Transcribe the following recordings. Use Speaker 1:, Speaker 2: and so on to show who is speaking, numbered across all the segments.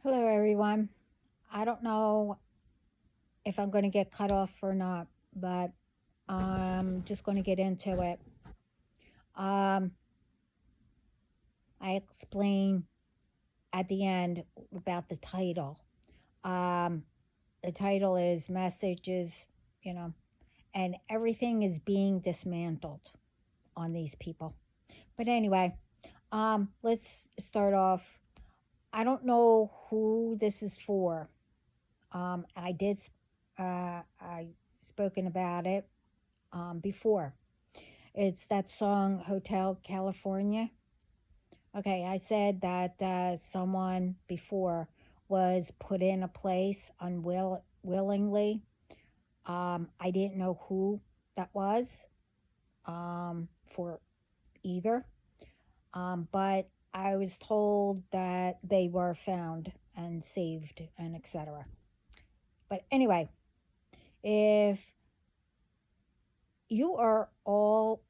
Speaker 1: Hello, everyone. I don't know if I'm going to get cut off or not, but I'm just going to get into it. Um, I explain at the end about the title. Um, the title is Messages, you know, and everything is being dismantled on these people. But anyway, let's start off. I don't know who this is for. I spoken about it before. It's that song Hotel California. Okay, I said that someone before was put in a place unwillingly. I didn't know who that was for either, but I was told that they were found and saved and etc. But anyway, if you are all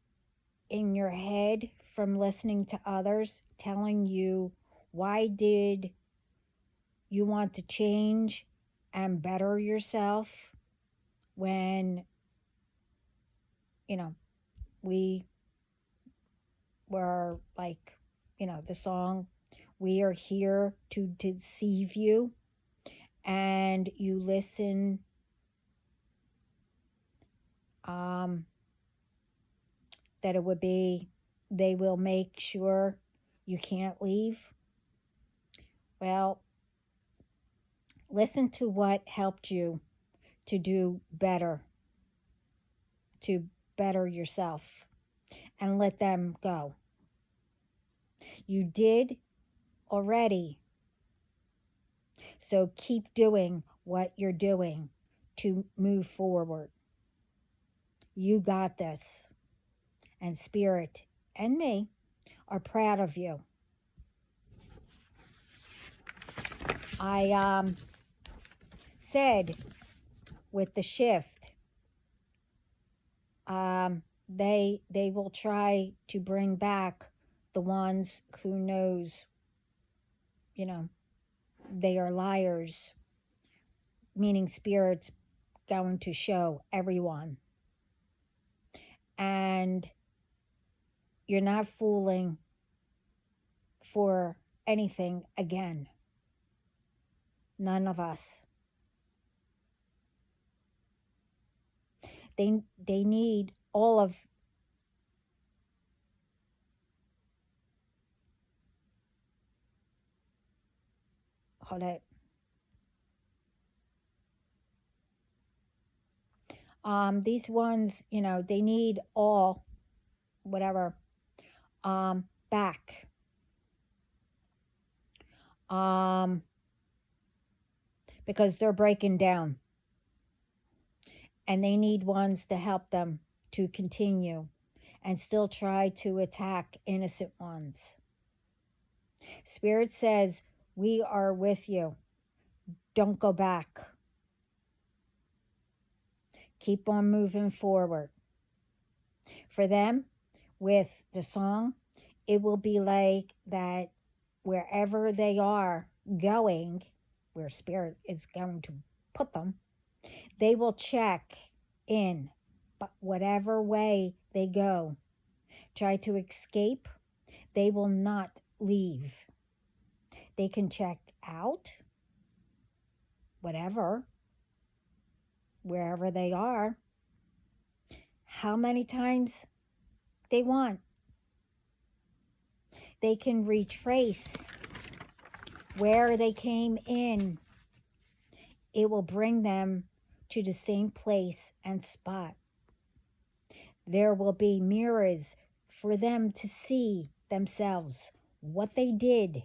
Speaker 1: in your head from listening to others telling you why did you want to change and better yourself when you know we were like the song we are here to deceive you and you listen um that it would be they will make sure you can't leave. Well, listen to what helped you to do better, to better yourself, and let them go. You did already, so keep doing what you're doing to move forward. You got this, and Spirit and me are proud of you. I said with the shift, they will try to bring back the ones who knows, you know, they are liars, meaning Spirit's going to show everyone. And you're not fooling for anything again. None of us. They need all of hold it. These ones, they need all whatever back. Because they're breaking down. And they need ones to help them to continue and still try to attack innocent ones. Spirit says, we are with you. Don't go back. Keep on moving forward. For them, with the song, it will be like that wherever they are going, where Spirit is going to put them, they will check in, but whatever way they go, try to escape, they will not leave. They can check out, whatever, wherever they are, how many times they want. They can retrace where they came in. It will bring them to the same place and spot. There will be mirrors for them to see themselves, what they did,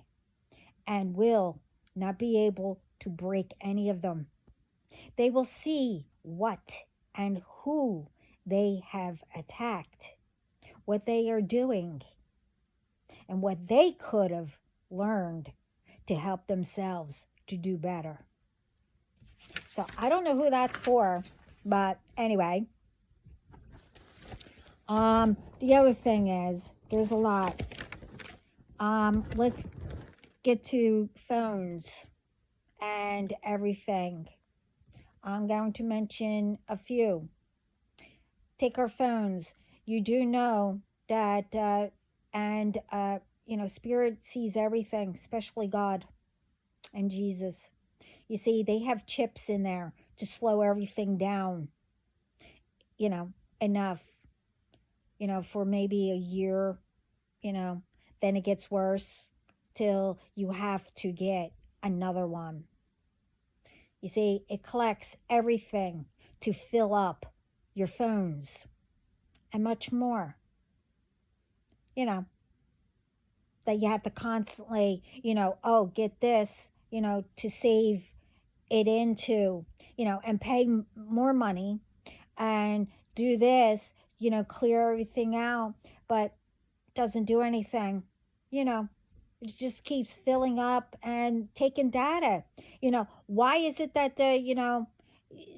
Speaker 1: and will not be able to break any of them. They will see what and who they have attacked, what they are doing, and what they could have learned to help themselves to do better. So I don't know who that's for, but anyway. The other thing is, there's a lot. Let's get to phones. and everything. I'm going to mention a few. Take our phones. You do know that, and, Spirit sees everything, especially God and Jesus. You see, they have chips in there to slow everything down, you know, enough, for maybe a year, you know, then it gets worse till you have to get another one. You see, it collects everything to fill up your phones and much more, you know, that you have to constantly, oh, get this, to save it into, and pay more money and do this, clear everything out, but doesn't do anything, you know. It just keeps filling up and taking data. Why is it that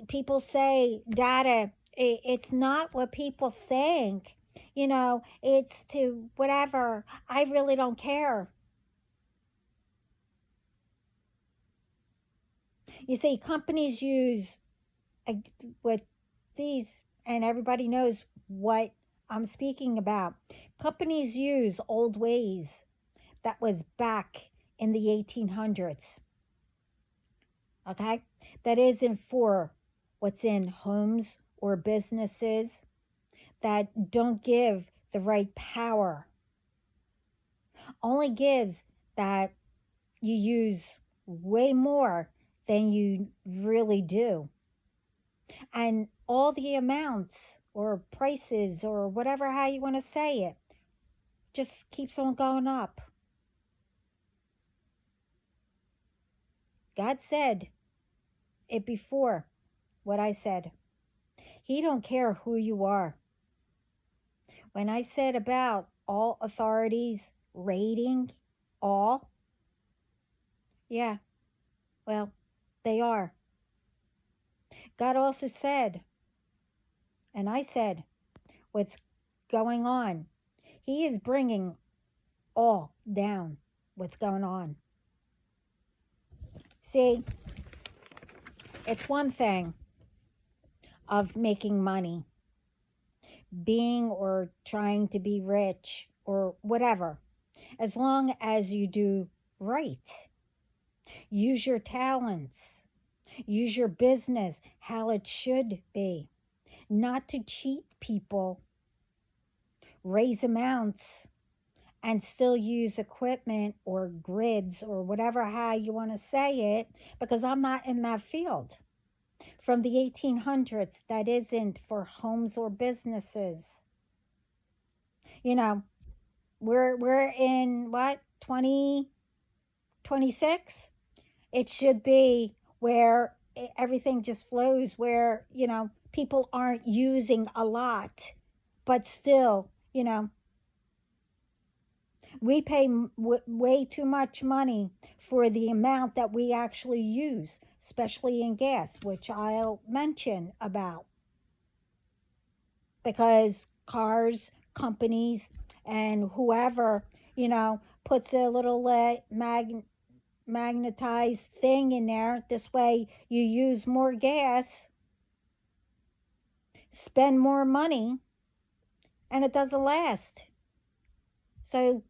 Speaker 1: people say data? It's not what people think. It's to whatever. I really don't care. You see, companies use uh, what these, and everybody knows what I'm speaking about. Companies use old ways that was back in the 1800s. Okay? That isn't for what's in homes or businesses that don't give the right power. Only gives that you use way more than you really do. And all the amounts or prices or whatever, how you want to say it, just keeps on going up. God said it before what I said. He don't care who you are. When I said about all authorities rating all, yeah, well, they are. God also said, and I said, what's going on. He is bringing all down what's going on. See, it's one thing of making money, being or trying to be rich or whatever, as long as you do right. Use your talents, use your business how it should be, not to cheat people, raise amounts, and still use equipment or grids or whatever how you want to say it, because I'm not in that field. From the 1800s, that isn't for homes or businesses. We're in what, 2026? It should be where everything just flows, where people aren't using a lot, but still, we pay way too much money for the amount that we actually use, especially in gas, which I'll mention about. Because cars, companies, and whoever, puts a little magnetized thing in there. This way you use more gas, spend more money, and it doesn't last. So it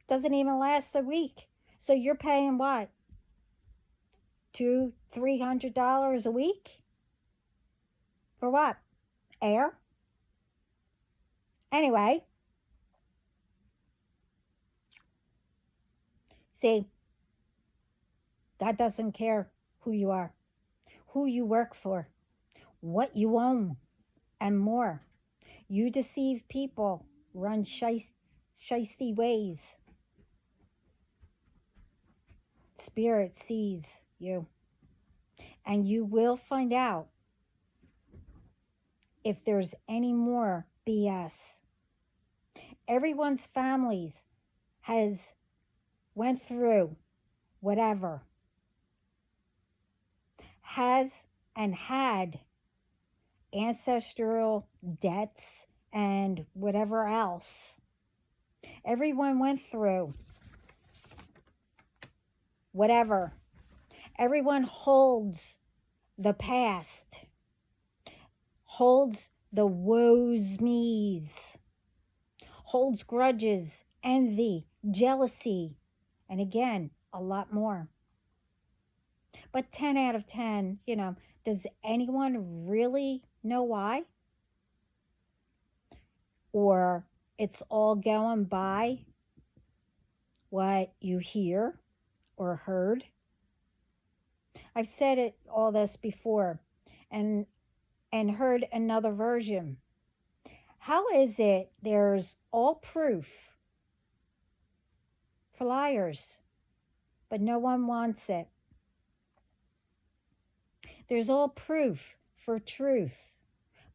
Speaker 1: doesn't even last a week. So you're paying what? $200-300 a week? For what? Air? Anyway, see, God doesn't care who you are, who you work for, what you own, and more. You deceive people, run shisty ways. Spirit sees you, and you will find out if there's any more BS. Everyone's families has went through whatever, has and had ancestral debts and whatever else. Everyone went through whatever, Everyone holds the past, holds the woes me's, holds grudges, envy, jealousy, and again, a lot more. But 10 out of 10, does anyone really know why? Or it's all going by what you hear or heard? I've said all this before and heard another version. How is it there's all proof for liars, but no one wants it? There's all proof for truth,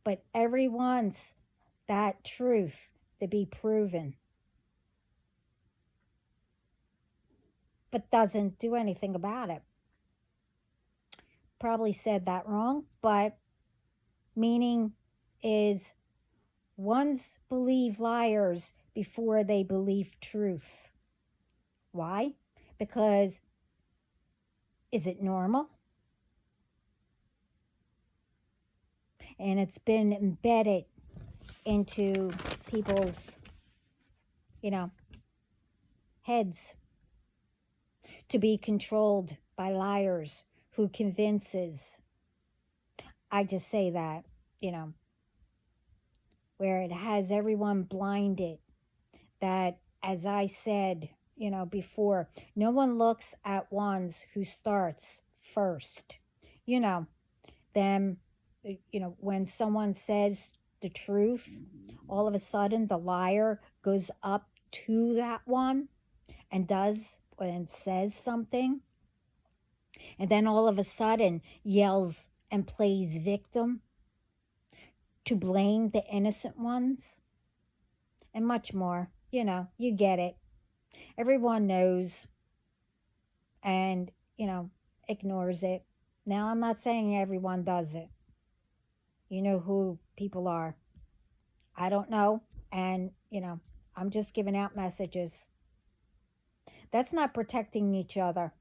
Speaker 1: but everyone wants that truth to be proven, but doesn't do anything about it. Probably said that wrong, but meaning is ones believe liars before they believe truth. Why? Because is it normal? And it's been embedded into people's, heads to be controlled by liars who convinces. I just say that, where it has everyone blinded. That, as I said, before, no one looks at ones who starts first. Them, when someone says the truth, all of a sudden the liar goes up to that one and does and says something, and then all of a sudden yells and plays victim to blame the innocent ones, and much more. You get it. Everyone knows and, ignores it. Now, I'm not saying everyone does it. You know who people are. I don't know. And, I'm just giving out messages. That's not protecting each other.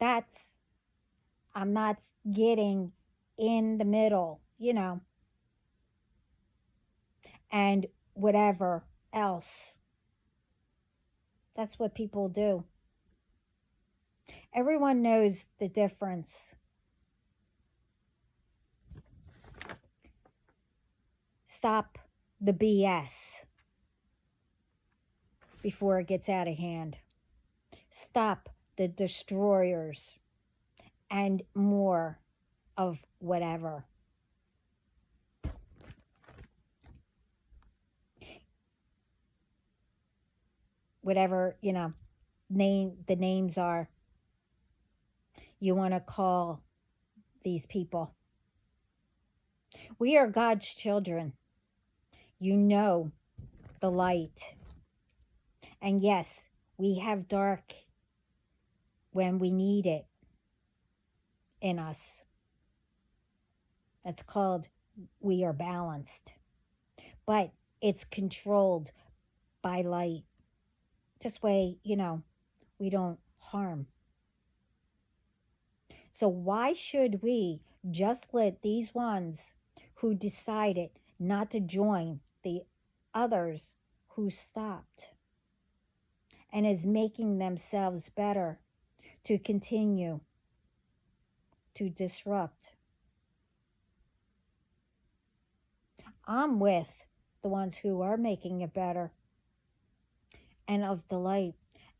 Speaker 1: I'm not getting in the middle, and whatever else. That's what people do. Everyone knows the difference. Stop the BS before it gets out of hand. Stop the destroyers and more of whatever. Whatever, the names are you want to call these people. We are God's children. You know the light. And yes, we have dark when we need it in us. That's called we are balanced. But it's controlled by light. This way, we don't harm. So why should we just let these ones who decided not to join the others who stopped and is making themselves better to continue to disrupt? I'm with the ones who are making it better and of the light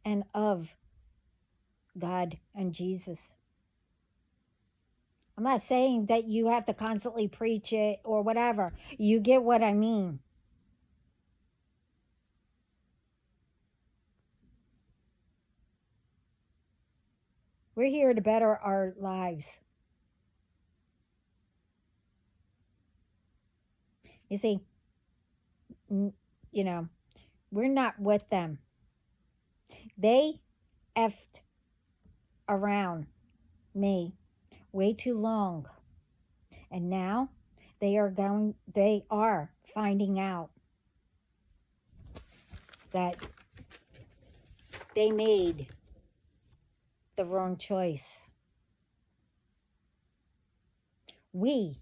Speaker 1: and of God and Jesus. I'm not saying that you have to constantly preach it or whatever. You get what I mean. We're here to better our lives. You see, we're not with them. They effed around me way too long. And now they are finding out that they made the wrong choice. We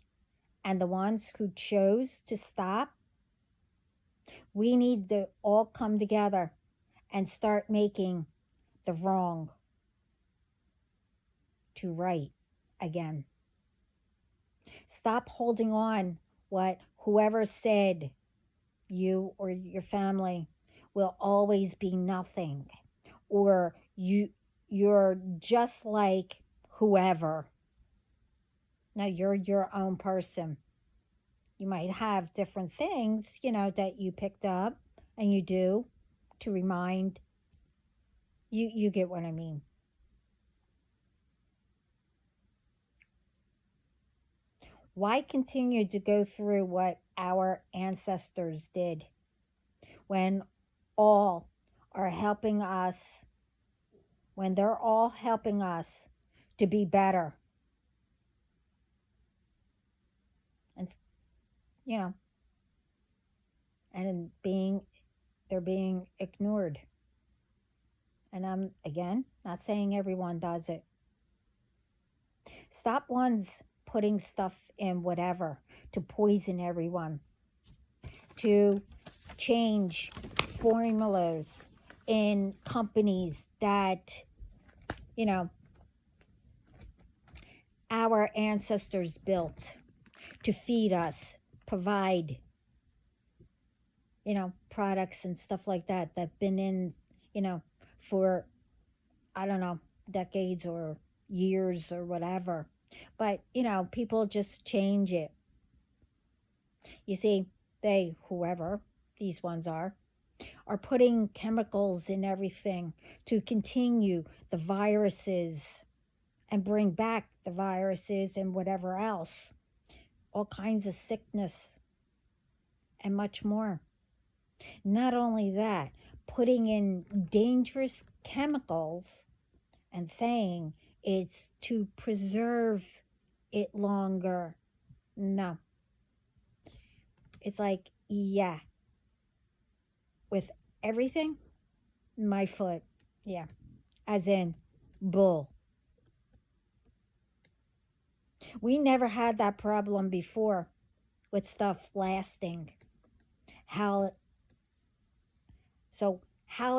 Speaker 1: and the ones who chose to stop, we need to all come together and start making the wrong to right again. Stop holding on what whoever said you or your family will always be nothing, or you're just like whoever. Now you're your own person. You might have different things, that you picked up and you do to remind you get what I mean. Why continue to go through what our ancestors did when all are helping us, when they're all helping us to be better? And, you know, and they're being ignored. And I'm, again, not saying everyone does it. Stop ones putting stuff in whatever to poison everyone, to change formulas in companies that, you know, our ancestors built to feed us, provide, products and stuff like that that've been in, for, I don't know, decades or years or whatever. But, people just change it. You see, whoever these ones are putting chemicals in everything to continue the viruses and bring back the viruses and whatever else, all kinds of sickness and much more. Not only that, putting in dangerous chemicals and saying it's to preserve it longer. No. It's like, yeah, with everything, my foot, yeah, as in bull. We never had that problem before with stuff lasting. How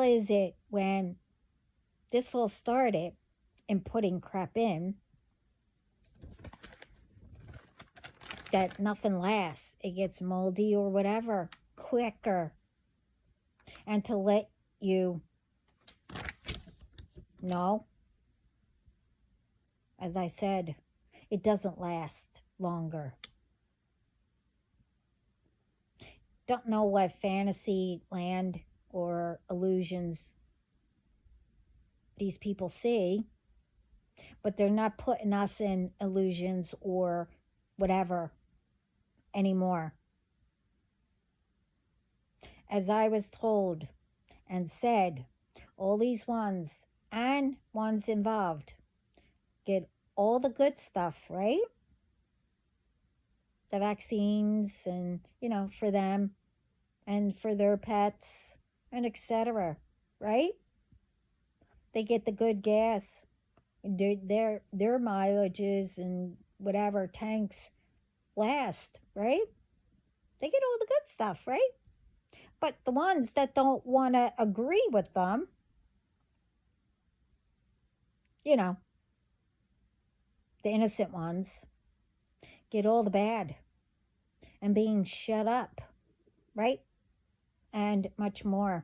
Speaker 1: is it when this all started in putting crap in that nothing lasts? It gets moldy or whatever quicker. And to let you know, as I said, it doesn't last longer. Don't know what fantasy land or illusions these people see, but they're not putting us in illusions or whatever anymore. As I was told and said, all these ones and ones involved get all the good stuff, right? The vaccines and, for them and for their pets and etc., right? They get the good gas, their mileages and whatever tanks last, right? They get all the good stuff, right? But the ones that don't want to agree with them, the innocent ones, get all the bad and being shut up, right? And much more.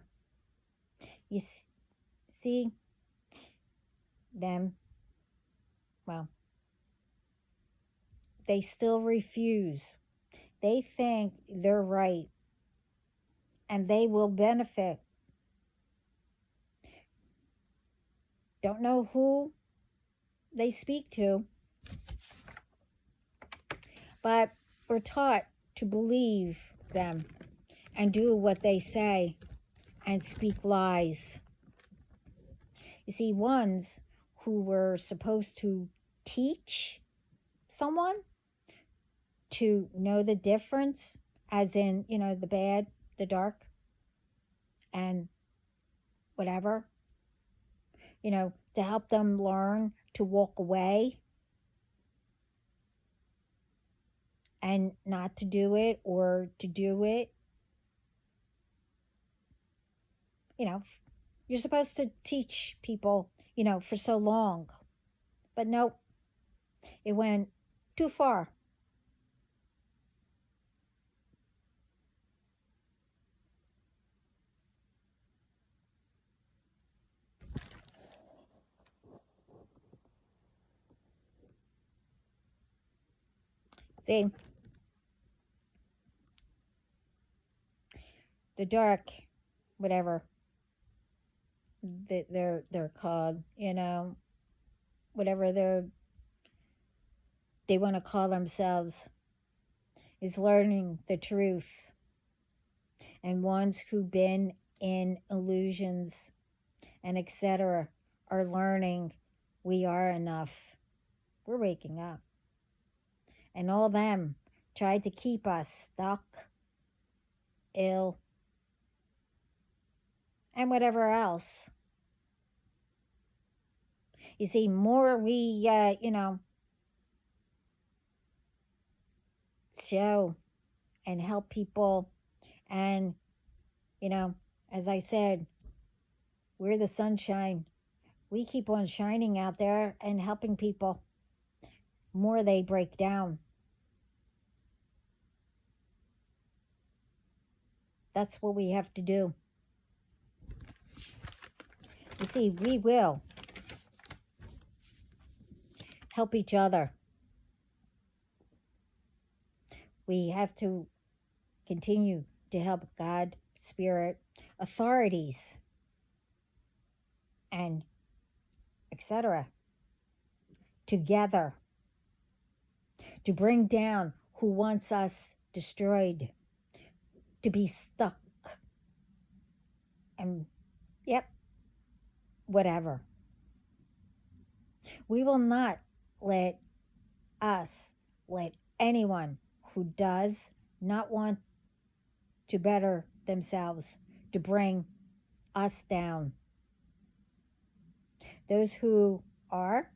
Speaker 1: You see them, well, they still refuse. They think they're right and they will benefit. Don't know who they speak to, but we're taught to believe them and do what they say and speak lies. You see, ones who were supposed to teach someone to know the difference, as in, the bad, the dark, and whatever, to help them learn to walk away and not to do it or to do it. You know, you're supposed to teach people, for so long. But no, it went too far. See, the dark, whatever they're called, whatever they want to call themselves, is learning the truth. And ones who've been in illusions and etc. are learning we are enough. We're waking up. And all them tried to keep us stuck, ill, and whatever else. You see, more we, show and help people, and, you know, as I said, we're the sunshine. We keep on shining out there and helping people. More they break down. That's what we have to do. You see, we will help each other. We have to continue to help God, Spirit, authorities, and etc. together to bring down who wants us destroyed, to be stuck, and yep, whatever. We will not let let anyone who does not want to better themselves to bring us down. Those who are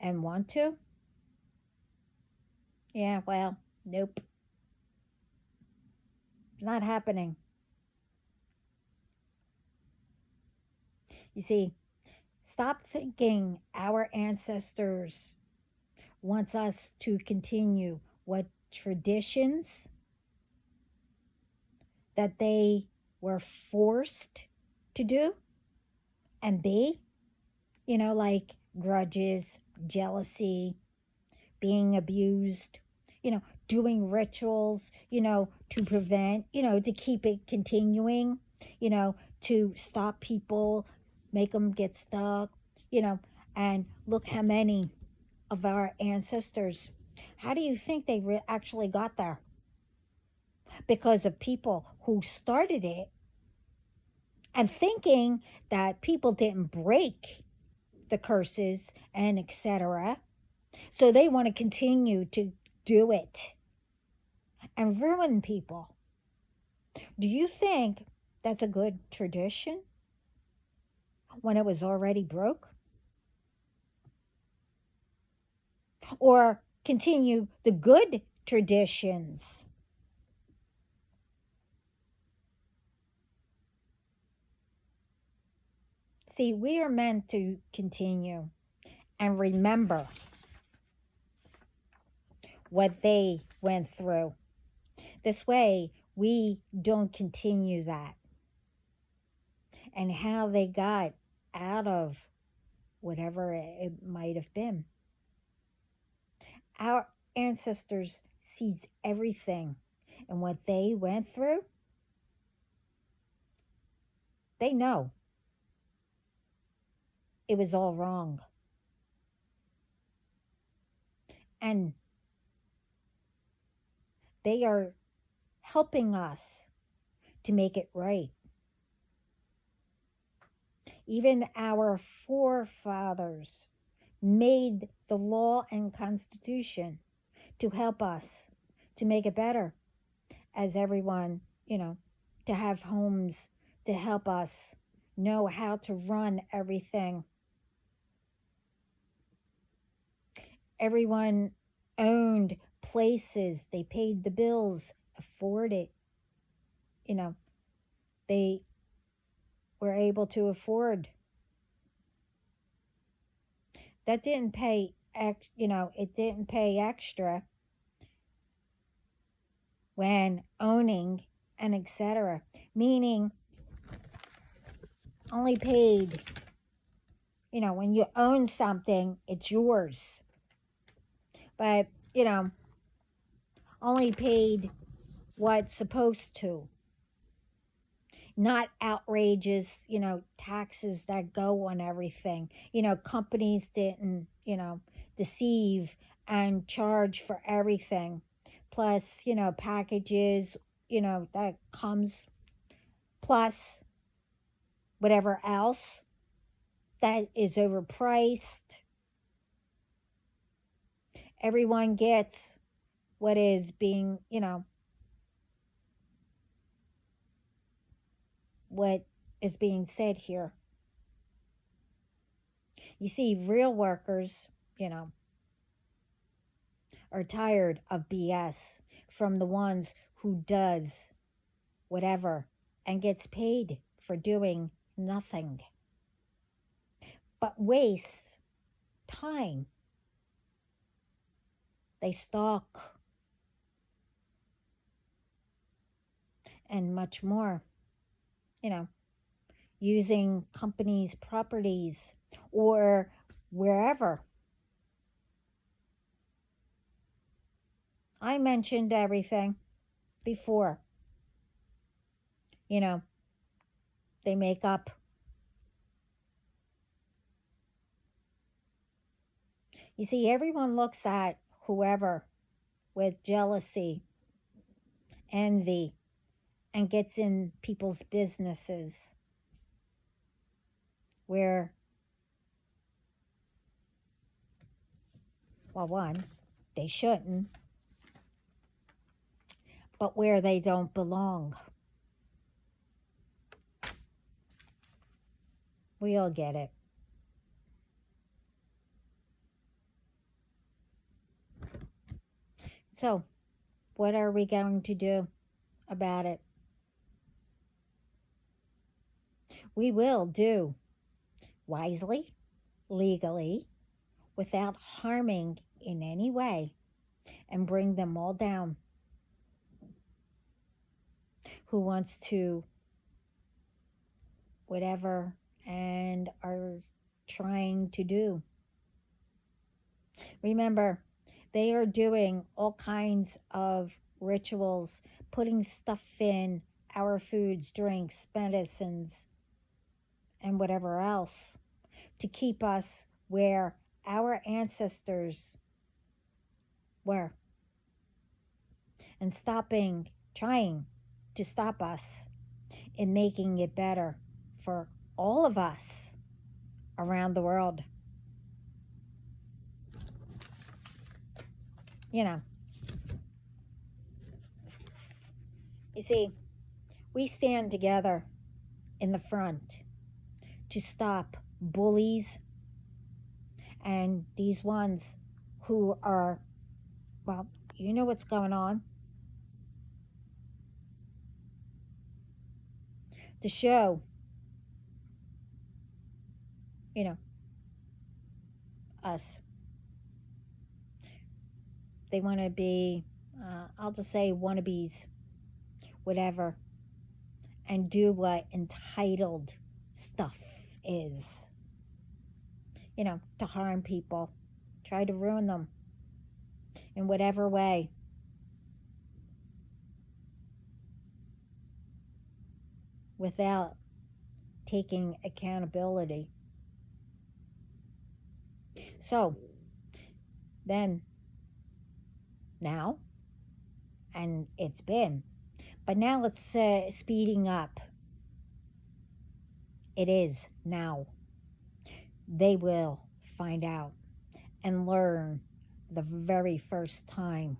Speaker 1: and want to, yeah, well, nope. It's not happening. You see, stop thinking our ancestors wants us to continue what traditions that they were forced to do and be, like grudges, jealousy, being abused, doing rituals, to prevent, to keep it continuing, to stop people, make them get stuck, and look how many of our ancestors, how do you think they actually got there? Because of people who started it and thinking that people didn't break the curses and etc. So they want to continue to do it and ruin people. Do you think that's a good tradition when it was already broke? Or continue the good traditions? See, we are meant to continue and remember what they went through. This way, we don't continue that. And how they got out of whatever it might have been. Our ancestors sees everything, and what they went through, they know it was all wrong. And they are helping us to make it right. Even our forefathers made the law and constitution to help us to make it better, as everyone, to have homes to help us know how to run everything. Everyone owned places, they paid the bills, afford it. You know, they were able to afford. That didn't pay, it didn't pay extra when owning and etc. Meaning only paid, when you own something, it's yours. But, only paid what's supposed to. Not outrageous, taxes that go on everything. Companies didn't, deceive and charge for everything. Plus, packages, that comes, plus whatever else that is overpriced. Everyone gets what is being, what is being said here. You see, real workers, are tired of BS from the ones who does whatever and gets paid for doing nothing but wastes time. They stalk and much more, using companies' properties or wherever. I mentioned everything before. You know, they make up. You see, everyone looks at whoever with jealousy, envy, and gets in people's businesses where, well, one, they shouldn't, but where they don't belong. We all get it. So, what are we going to do about it? We will do wisely, legally, without harming in any way, and bring them all down. Who wants to, whatever, and are trying to do. Remember, they are doing all kinds of rituals, putting stuff in our foods, drinks, medicines, and whatever else to keep us where our ancestors were, and trying to stop us in making it better for all of us around the world. You see, we stand together in the front to stop bullies and these ones who are, well, you know what's going on. To show, us. They want to be, I'll just say wannabes, whatever, and do what entitled stuff is. To harm people, try to ruin them in whatever way. Without taking accountability. So, then, now, and it's been, but now it's speeding up. It is now. They will find out and learn the very first time.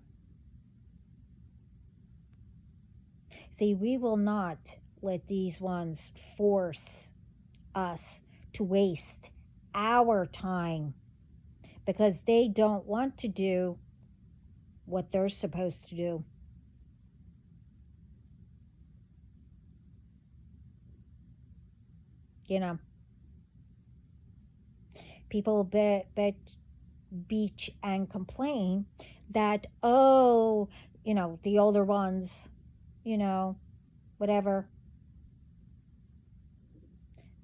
Speaker 1: See, we will not let these ones force us to waste our time because they don't want to do what they're supposed to do. You know, people beach and complain that, oh, the older ones, you know, whatever,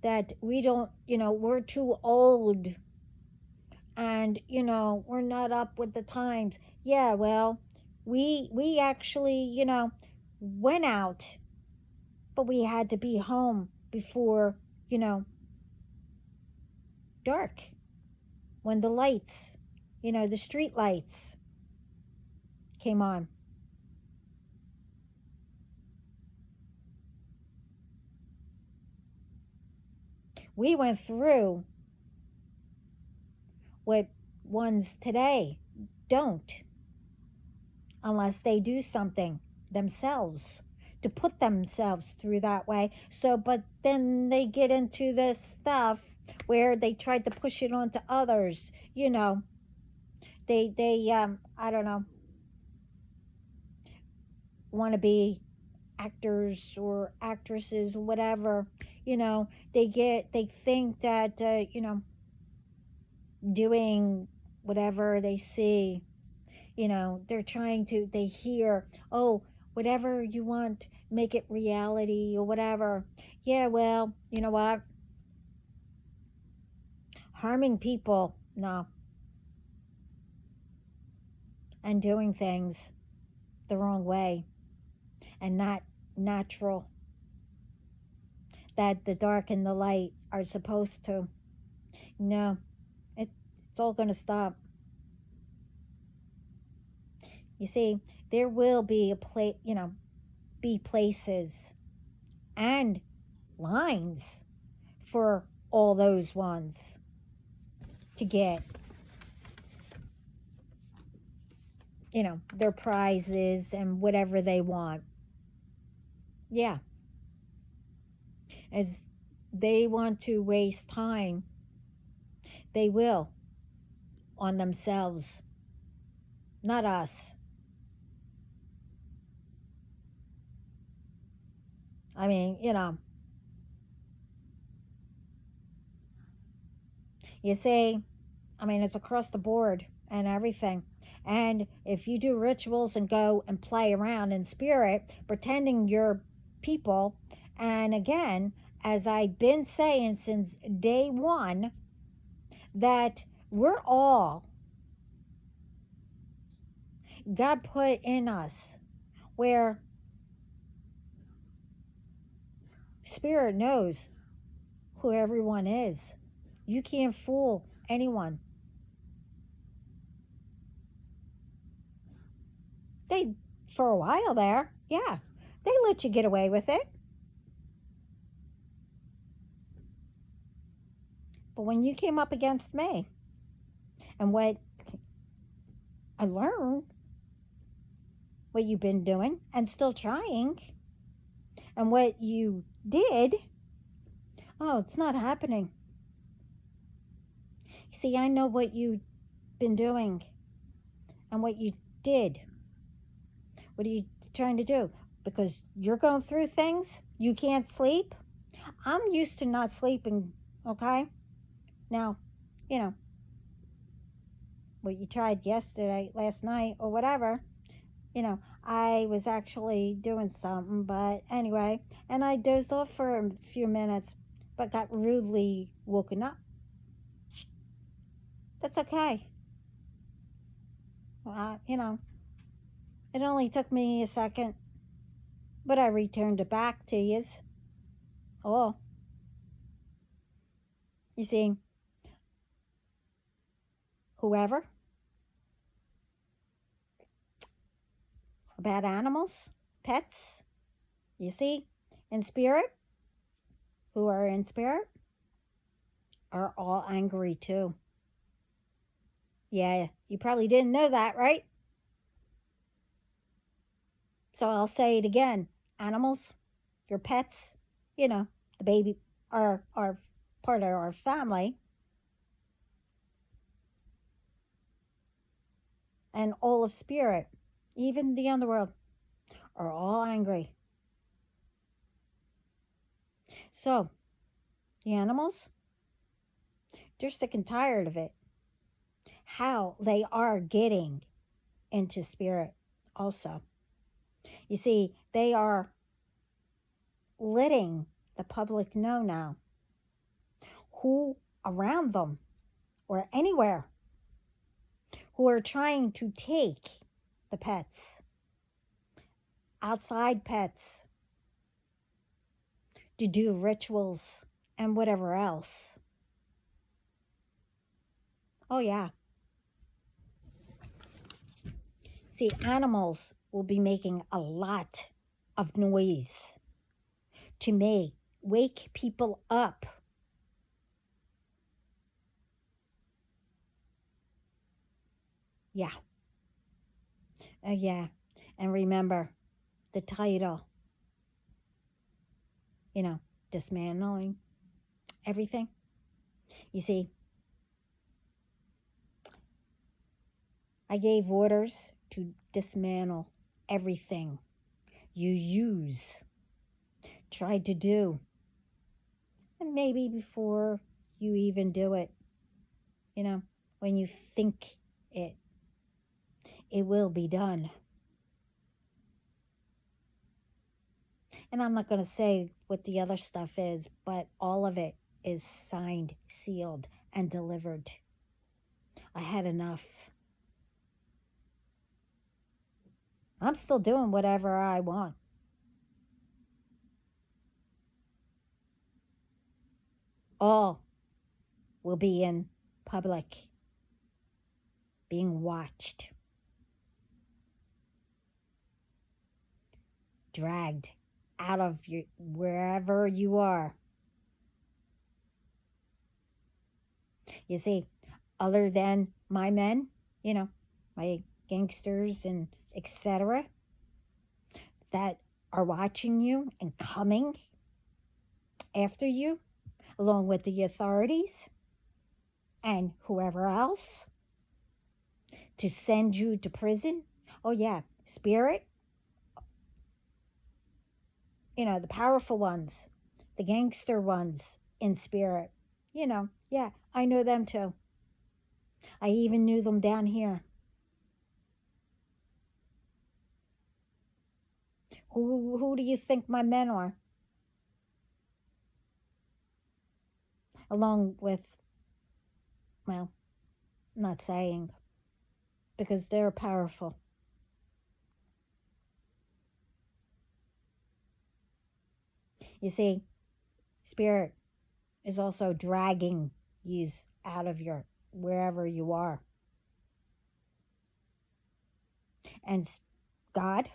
Speaker 1: that we don't, we're too old and, we're not up with the times. Yeah, well, we actually, went out, but we had to be home before, you know, dark, when the lights, the street lights came on. We went through what ones today don't, unless they do something themselves to put themselves through that way. So, but then they get into this stuff where they tried to push it onto others. They I don't know, want to be actors or actresses, whatever. They think that doing whatever they see, they're trying to, they hear, oh, whatever you want, make it reality or whatever. Yeah, well, you know what? Harming people, no. And doing things the wrong way and not natural, that the dark and the light are supposed to. No, it's all going to stop. You see, there will be be places and lines for all those ones to get, their prizes and whatever they want. Yeah. As they want to waste time, they will, on themselves, not us. I mean, you see, it's across the board and everything. And if you do rituals and go and play around in spirit, pretending you're people, and again, as I've been saying since day one, that we're all, God put in us, where spirit knows who everyone is. You can't fool anyone. They, for a while there, yeah, they let you get away with it. But when you came up against me, and what I learned, what you've been doing and still trying, and what you did, oh, it's not happening. See, I know what you've been doing and what you did. What are you trying to do? Because you're going through things, you can't sleep. I'm used to not sleeping, okay? Now, what you tried yesterday, last night, or whatever, I was actually doing something, but anyway, and I dozed off for a few minutes, but got rudely woken up. That's okay. Well, it only took me a second, but I returned it back to yous. Oh, you see, whoever, bad animals, pets, you see, in spirit, who are in spirit, are all angry too. Yeah, you probably didn't know that, right? So I'll say it again. Animals, your pets, the baby are part of our family. And all of spirit even the underworld, are all angry. So, the animals, they're sick and tired of it. How they are getting into spirit also. You see, they are letting the public know now who around them or anywhere who are trying to take the pets, outside pets, to do rituals and whatever else. Oh, yeah. See, animals will be making a lot of noise to wake people up. Yeah. Yeah. And remember the title, dismantling everything. You see, I gave orders to dismantle everything you tried to do. And maybe before you even do it, when you think it, it will be done. And I'm not going to say what the other stuff is, but all of it is signed, sealed, and delivered. I had enough. I'm still doing whatever I want. All will be in public, being watched, dragged out of wherever you are. You see, other than my men, my gangsters and etc., that are watching you and coming after you, along with the authorities and whoever else, to send you to prison. Oh, yeah, spirit, the powerful ones, the gangster ones in spirit, yeah, I know them too. I even knew them down here. Who do you think my men are? Along with, well, not saying, because they're powerful. You see, spirit is also dragging you out of your wherever you are. And God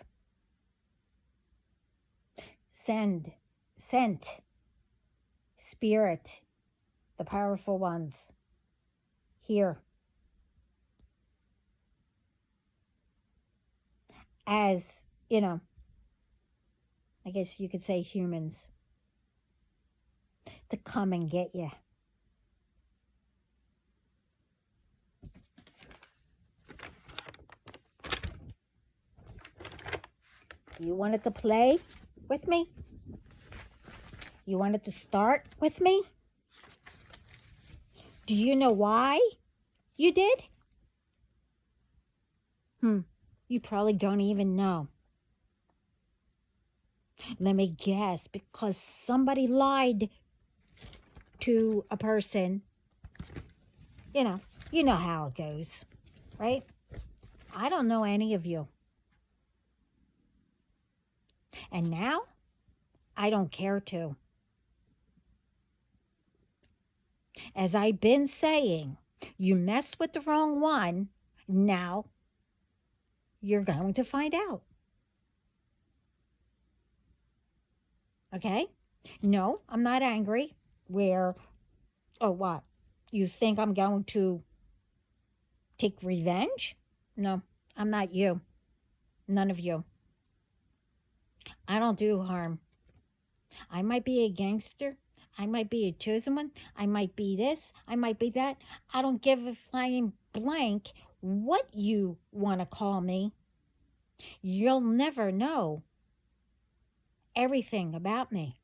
Speaker 1: sent spirit, the powerful ones, here as, I guess you could say humans, to come and get you. You wanted to play with me? You wanted to start with me? Do you know why you did? You probably don't even know. Let me guess, because somebody lied to a person. You know how it goes, right? I don't know any of you. And now, I don't care to. As I've been saying, you messed with the wrong one, now you're going to find out. Okay? No, I'm not angry. What? You think I'm going to take revenge? No, I'm not you. None of you. I don't do harm. I might be a gangster. I might be a chosen one. I might be this. I might be that. I don't give a flying blank what you want to call me. You'll never know everything about me.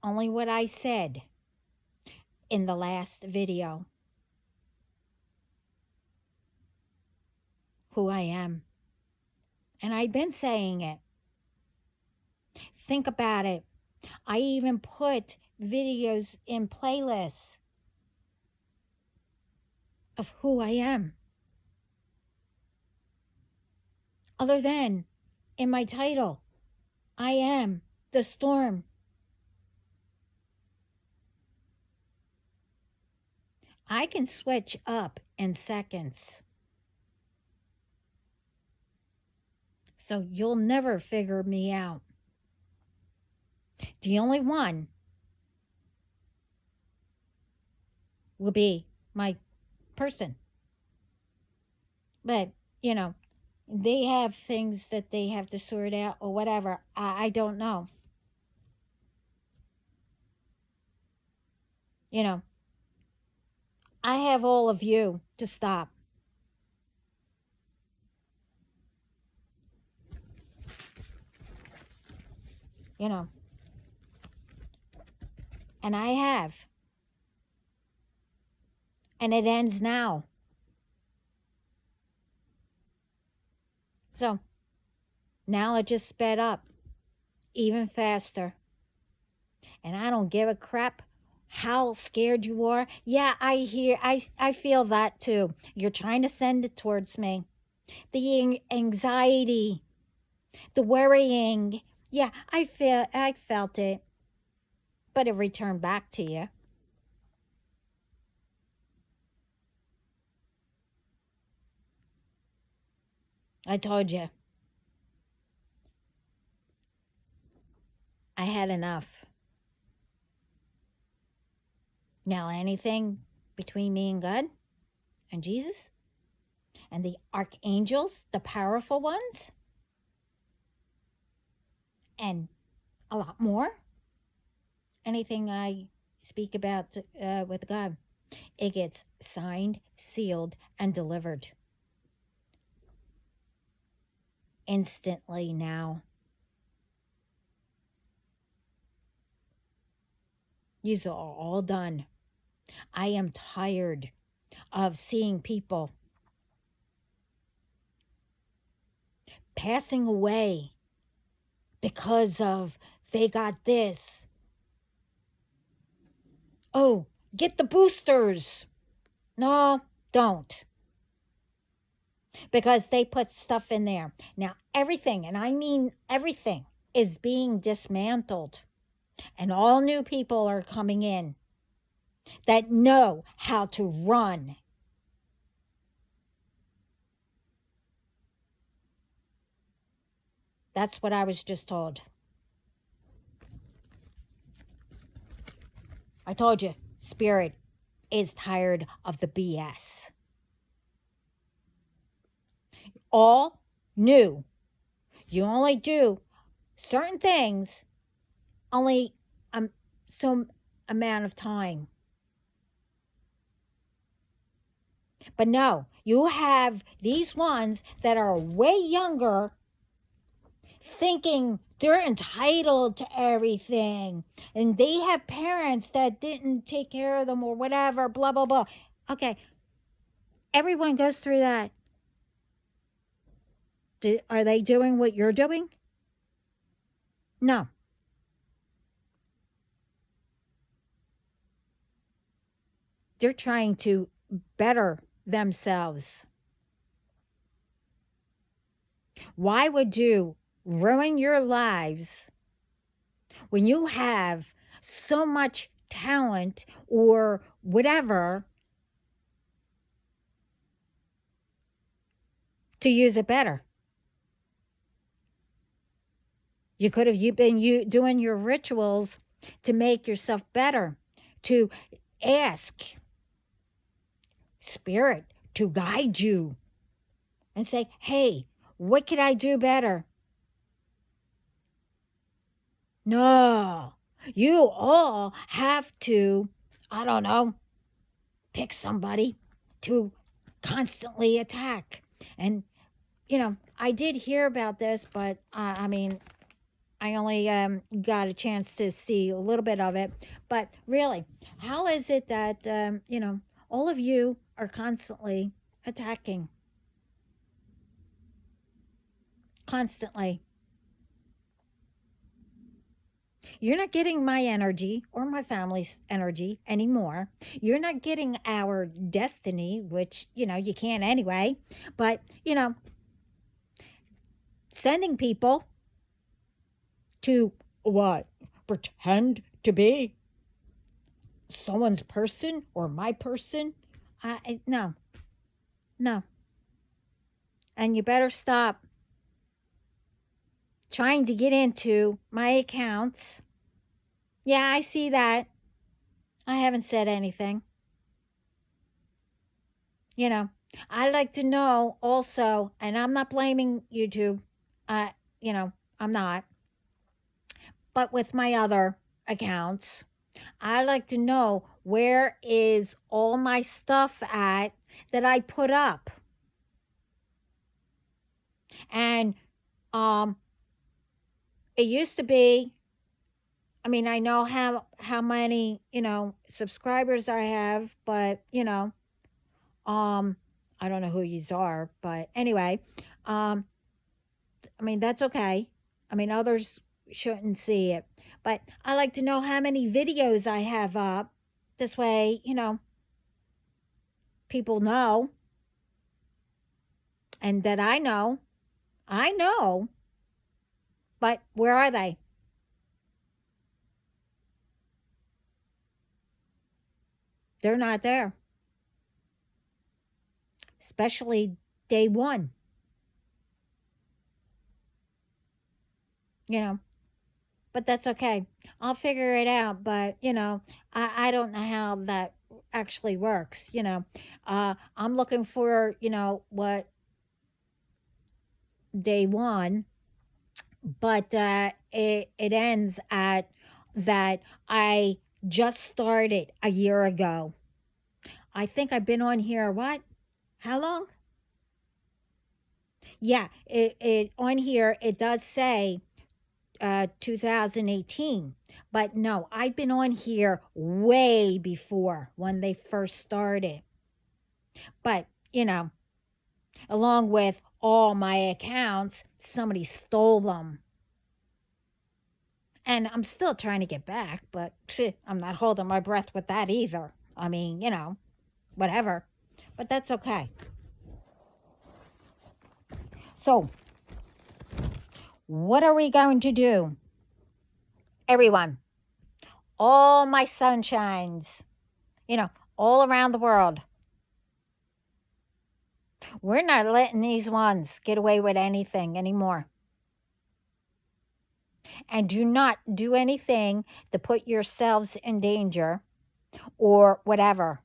Speaker 1: Only what I said in the last video, who I am. And I've been saying it. Think about it. I even put videos in playlists of who I am. Other than in my title, I am the storm. I can switch up in seconds. So you'll never figure me out. The only one will be my person. But, they have things that they have to sort out or whatever. I don't know. I have all of you to stop. And I have. And it ends now. So now it just sped up even faster. And I don't give a crap how scared you are. Yeah, I feel that too. You're trying to send it towards me. The anxiety, the worrying. Yeah, I felt it. But it returned back to you. I told you. I had enough. Now, anything between me and God and Jesus and the archangels, the powerful ones, and a lot more, anything I speak about with God, it gets signed, sealed, and delivered instantly now. These are all done. I am tired of seeing people passing away because of they got this. Oh, get the boosters. No, don't. Because they put stuff in there. Now, everything, and I mean everything, is being dismantled. And all new people are coming in that know how to run. That's what I was just told. I told you, Spirit is tired of the BS. All new. You only do certain things only some amount of time. But no, you have these ones that are way younger thinking they're entitled to everything. And they have parents that didn't take care of them or whatever, blah, blah, blah. Okay, everyone goes through that. Are they doing what you're doing? No. They're trying to better themselves. Why would you ruin your lives when you have so much talent or whatever to use it better? You could have been doing your rituals to make yourself better, to ask Spirit to guide you and say, hey, what can I do better? No, you all have to, I don't know, pick somebody to constantly attack. And I did hear about this, but I mean, I only got a chance to see a little bit of it. But really, how is it that, all of you are constantly attacking? Constantly. You're not getting my energy or my family's energy anymore. You're not getting our destiny, which, you can't anyway. But, sending people to what? Pretend to be someone's person or my person? No, no. And you better stop trying to get into my accounts. Yeah, I see that. I haven't said anything. You know, I'd like to know also, and I'm not blaming YouTube. Uh, I'm not. But with my other accounts, I'd like to know where is all my stuff at that I put up. And it used to be, I mean, I know how many, subscribers I have, but, I don't know who yous are, but anyway, um, I mean, that's okay. I mean, others shouldn't see it, but I like to know how many videos I have up. This way, people know, and that I know. I know, but where are they? They're not there, especially day one, you know. But that's okay. I'll figure it out. But, I don't know how that actually works. I'm looking for, what day one, but it ends at that I just started a year ago. I think I've been on here, what? How long? Yeah, it on here, it does say 2018. But no, I've been on here way before when they first started. But, along with all my accounts, somebody stole them. And I'm still trying to get back, but I'm not holding my breath with that either. I mean, whatever. But that's okay. So, what are we going to do? Everyone, all my sunshines, all around the world. We're not letting these ones get away with anything anymore. And do not do anything to put yourselves in danger or whatever.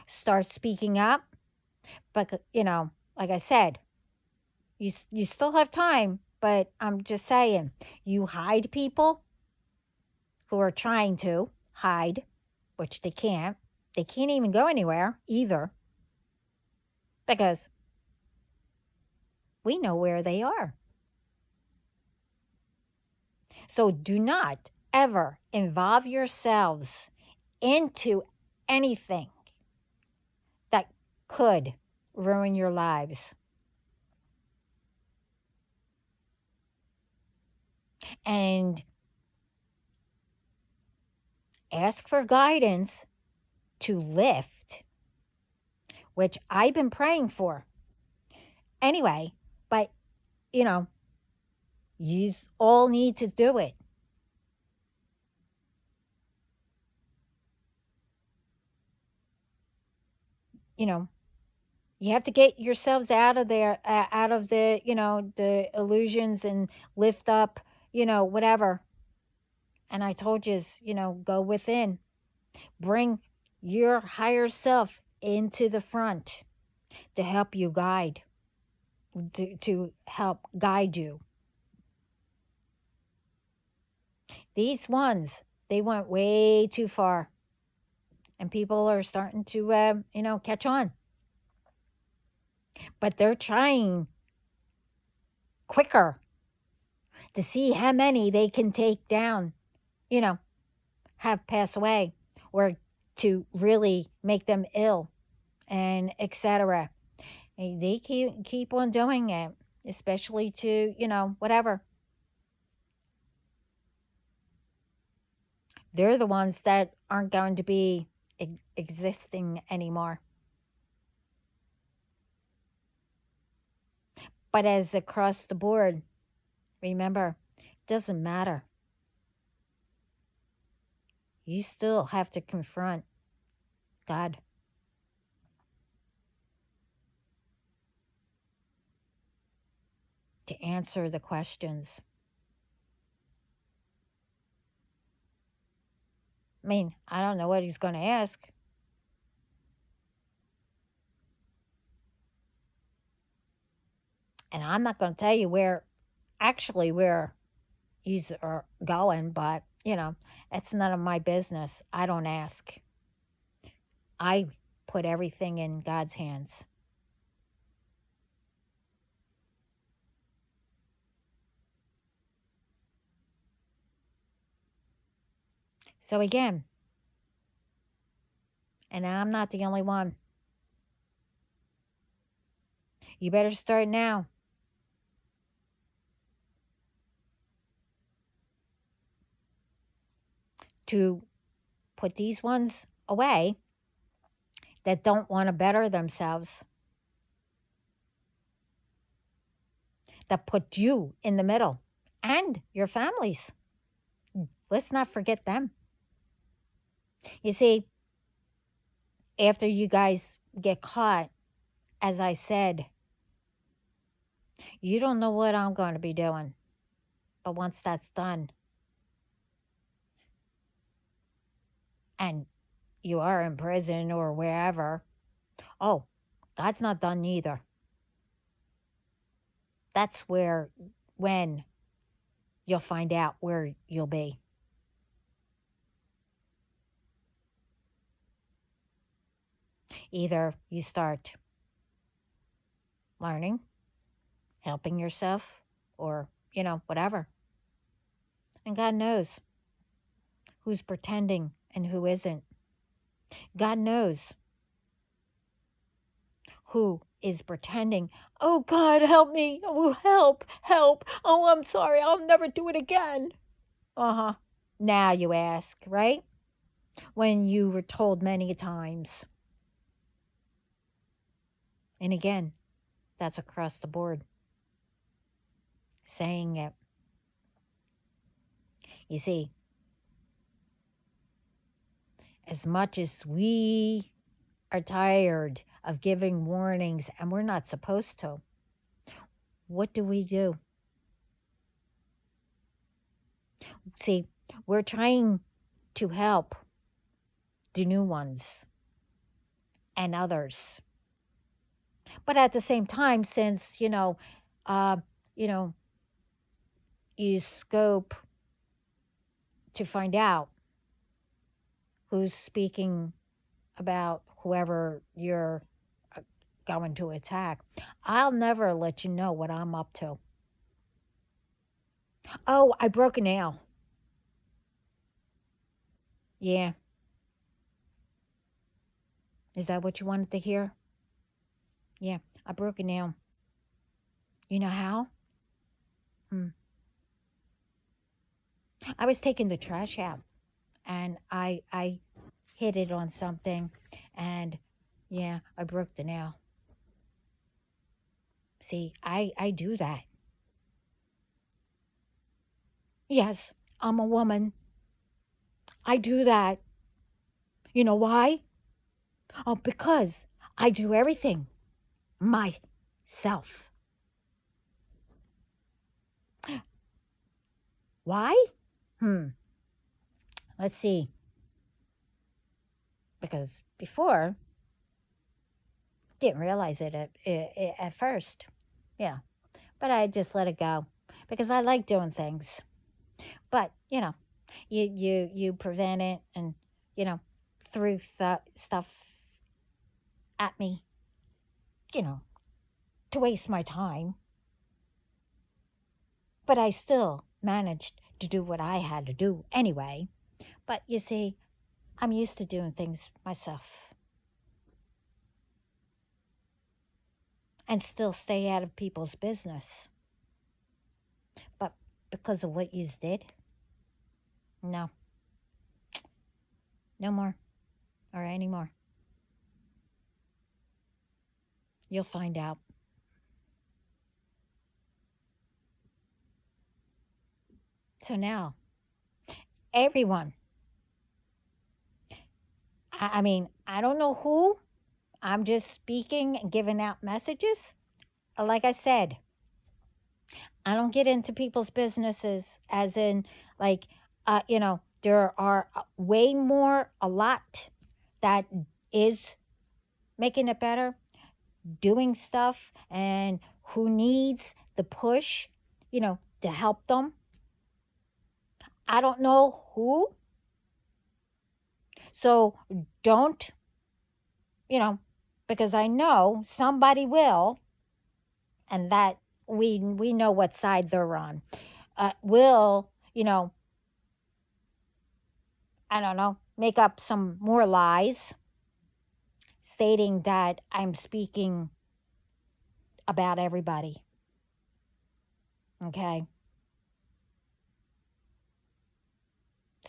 Speaker 1: Start speaking up. But, like I said, you still have time, but I'm just saying, you hide people who are trying to hide, which they can't. They can't even go anywhere either because we know where they are. So do not ever involve yourselves into anything that could ruin your lives. And ask for guidance to lift, which I've been praying for. Anyway, but, you all need to do it. You have to get yourselves out of there, out of the, the illusions and lift up, whatever. And I told you, go within. Bring your higher self into the front to help you guide, to help guide you. These ones, they went way too far. And people are starting to, catch on. But they're trying quicker to see how many they can take down, you know, have pass away, or to really make them ill, and etc. They keep on doing it, especially to, whatever. They're the ones that aren't going to be existing anymore. But as across the board, remember, it doesn't matter. You still have to confront God. To answer the questions. I mean, I don't know what he's going to ask. And I'm not going to tell you where he's going, but, it's none of my business. I don't ask. I put everything in God's hands. So again, and I'm not the only one, you better start now. To put these ones away that don't want to better themselves, that put you in the middle, and your families. Let's not forget them. You see, after you guys get caught, as I said, you don't know what I'm going to be doing. But once that's done, and you are in prison or wherever, oh, God's not done either. That's when you'll find out where you'll be. Either you start learning, helping yourself, or, whatever. And God knows who's pretending and who isn't. God knows who is pretending. Oh, God, help me. Oh, help. Oh, I'm sorry. I'll never do it again. Uh-huh. Now you ask, right? When you were told many times. And again, that's across the board. Saying it. You see, as much as we are tired of giving warnings, and we're not supposed to, what do? See, we're trying to help the new ones and others. But at the same time, since, uh, you know, you scope to find out who's speaking about whoever you're going to attack, I'll never let you know what I'm up to. Oh, I broke a nail. Yeah. Is that what you wanted to hear? Yeah, I broke a nail. You know how? I was taking the trash out, and I hit it on something, and yeah, I broke the nail. See, I do that. Yes, I'm a woman. I do that. You know why? Oh, because I do everything myself. Why? Let's see. Because before, didn't realize it at first. Yeah. But I just let it go because I like doing things. But, you prevent it, and, threw stuff at me, you know, to waste my time. But I still managed to do what I had to do anyway. But you see, I'm used to doing things myself and still stay out of people's business. But because of what you did, no. No more or any more. You'll find out. So now, everyone, I mean, I don't know who, I'm just speaking and giving out messages. Like I said, I don't get into people's businesses, as in, like, there are way more, a lot that is making it better, doing stuff, and who needs the push, to help them. I don't know who. So don't, because I know somebody will, and that we know what side they're on, will, I don't know, make up some more lies stating that I'm speaking about everybody. Okay?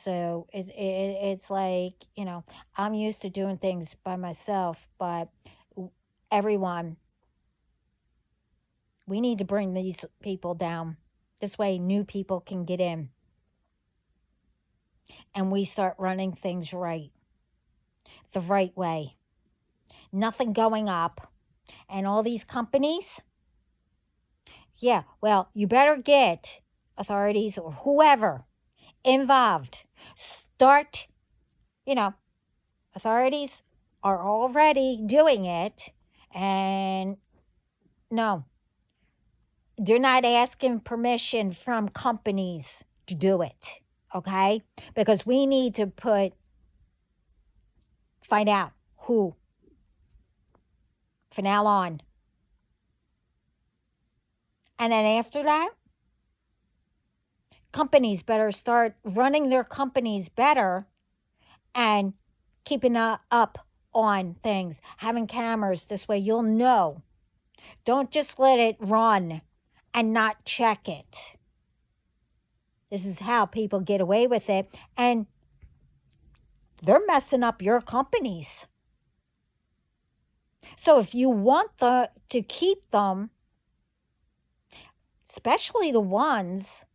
Speaker 1: So it's like, I'm used to doing things by myself, but everyone, we need to bring these people down. This way, new people can get in. And we start running things right, the right way. Nothing going up. And all these companies, yeah, well, you better get authorities or whoever involved. Start, authorities are already doing it. And no, they're not asking permission from companies to do it. Okay? Because we need to find out who from now on. And then after that, companies better start running their companies better and keeping up on things, having cameras. This way you'll know. Don't just let it run and not check it. This is how people get away with it. And they're messing up your companies. So if you want to keep them, especially the ones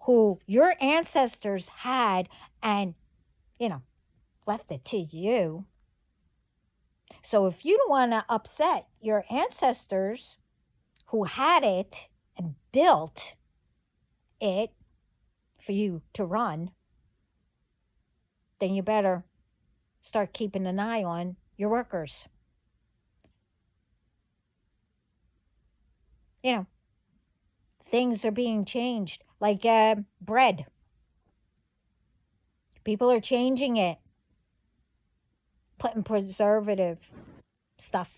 Speaker 1: who your ancestors had and, left it to you. So if you don't want to upset your ancestors who had it and built it for you to run, then you better start keeping an eye on your workers. Things are being changed, like bread. People are changing it, putting preservative stuff,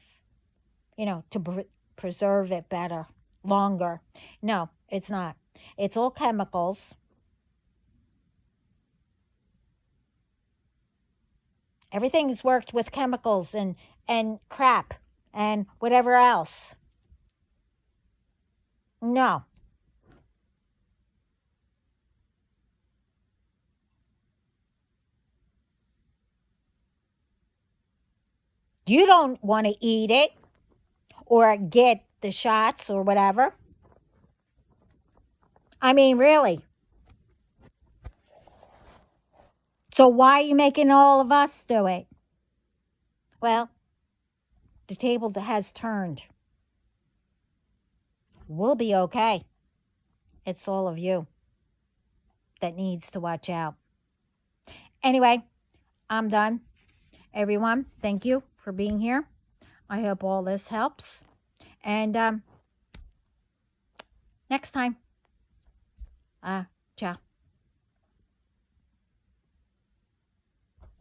Speaker 1: to preserve it better, longer. No, it's not. It's all chemicals. Everything's worked with chemicals and crap and whatever else. No. You don't want to eat it or get the shots or whatever. I mean, really. So why are you making all of us do it? Well, the table has turned. We'll be okay. It's all of you that needs to watch out. Anyway, I'm done. Everyone, thank you for being here. I hope all this helps. And next time, ciao.